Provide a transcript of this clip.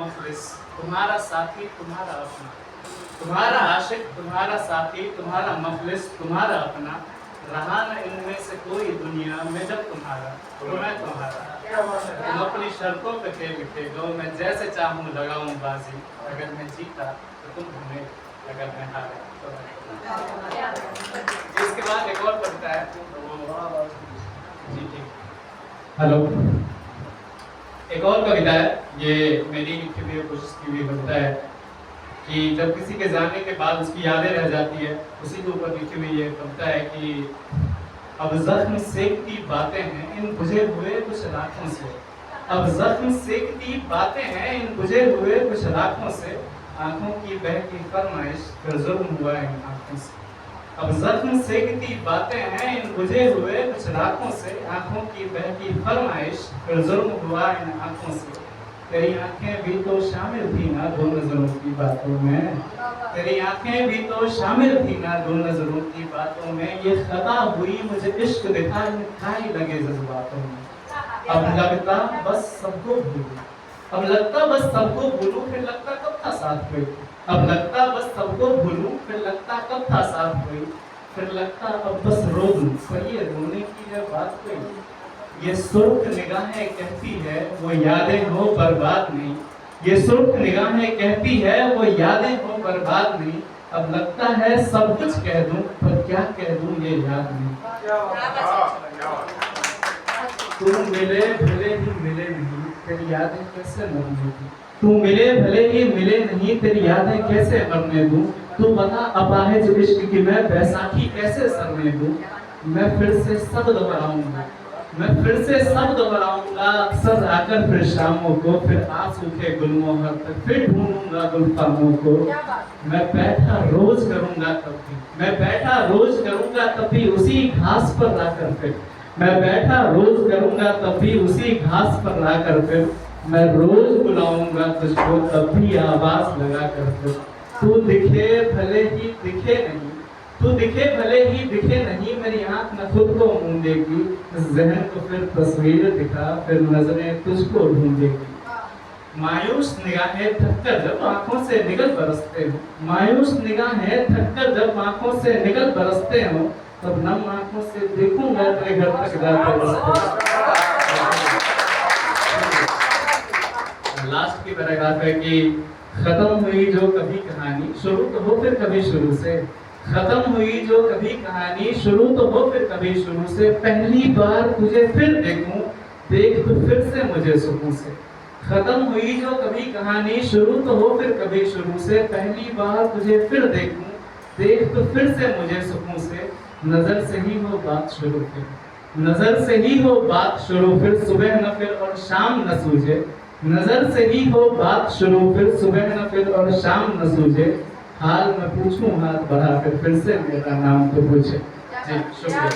मुखलिस, तुम्हारा साथी तुम्हारा अपना, तुम्हारा आशिक तुम्हारा साथी तुम्हारा मुखलिस तुम्हारा अपना, रहा न इनमें से कोई दुनिया में जब तुम्हारा तो मैं तुम्हारा। तुम अपनी शर्तों पे खेल खेलो, मैं जैसे चाहूँ लगाऊं बाजी, अगर मैं जीता तो तुम हमें, अगर मैं हारा तो मैं। इसके बाद एक और पढ़ता है जी ठीक। हेलो, एक और कविता है, ये मेरी लिखी हुई कोशिश की हुई कविता है कि जब किसी के जाने के बाद उसकी यादें रह जाती है, उसी के ऊपर लिखी हुई ये कविता है कि अब जख्म सेकती बातें हैं इन बुझे हुए कुछ राखों से, अब जख्म सेकती बातें हैं इन बुझे हुए कुछ राखों से, आंखों की बहकी फरमाइश फिर जुल्म हुआ इन आंखों से। अब जख्म सेकती बातें हैं इन बुझे हुए कुछ राखों से, आंखों की बहकी फरमाइश फिर जुल्म हुआ इन आंखों से। तेरी आंखें भी तो शामिल थी ना दो नजरों की बातों में, तेरी आंखें भी तो शामिल थी ना दो नजरों की बातों में, ये खता हुई मुझे इश्क दिखाई लगे जज्बातों में। अब लगता बस सबको भूलूं, अब लगता बस सबको भूलूं, फिर लगता कब था साथ कोई। अब लगता बस सबको भूलूं, फिर लगता कब था साथ कोई, फिर लगता अब बस रो दूं, पर ये रोने की है बात कोई। ये सुर्ख निगाहें कहती है वो यादें हो बर्बाद नहीं, ये सुर्ख निगाहें कहती है वो यादें हो बर्बाद नहीं, अब लगता है सब कुछ कह दूं पर क्या कह दूं ये याद नहीं। तुम मिले भले ही मिले नहीं, तेरी यादें कैसे मरने दूं, तू मिले भले ही मिले नहीं, तेरी यादें कैसे मरने दूं, तू बता अपाहिज इश्क की मैं बैसाखी कैसे सरने दूं। मैं फिर से सब दोहराऊंगा, मैं फिर से सब दोहराऊंगा, अक्सर आकर फिर शामों को, फिर आंसू के गुलमोहर तक फिर ढूंढूंगा गुलफामों को। मैं बैठा रोज करूंगा तब भी, मैं बैठा रोज करूंगा तब भी उसी घास पर लाकर फिर, मैं बैठा रोज करूंगा तब भी उसी घास पर लाकर फिर, मैं रोज बुलाऊंगा तुझको तब भी आवाज लगा कर फिर। तू दिखे भले ही दिखे नहीं, तू दिखे भले ही दिखे नहीं, मेरी आंख न खुद को मूंदेगी, जहन को फिर तस्वीर दिखा, फिर नजरें तुझको ढूंढेगी। मायूस निगाहें थककर जब आंखों से निकल बरसते हो, मायूस निगाहें थककर जब आंखों से निकल बरसते हो, तब नम आंखों से देखूंगा तेरे घर तक जाते रास्ते। लास्ट की पैराग्राफ है कि खत्म हुई जो कभी कहानी शुरू तो हो फिर कभी शुरू से, खत्म हुई जो कभी कहानी शुरू तो हो फिर कभी शुरू से, पहली बार तुझे फिर देखूं देख तो फिर से मुझे सुकून से। खत्म हुई जो कभी कहानी शुरू तो हो फिर कभी शुरू से, पहली बार तुझे फिर देखूं देख तो फिर से मुझे सुकून से। नजर से ही हो बात शुरू फिर, नजर से ही हो बात शुरू फिर, सुबह न फिर और शाम न सूझे, नजर से ही हो बात शुरू फिर, सुबह न फिर और शाम न सूझे, हाल मैं पूछूं हाथ बढ़ा फिर से मेरा नाम तो पूछे। जी शुक्रिया।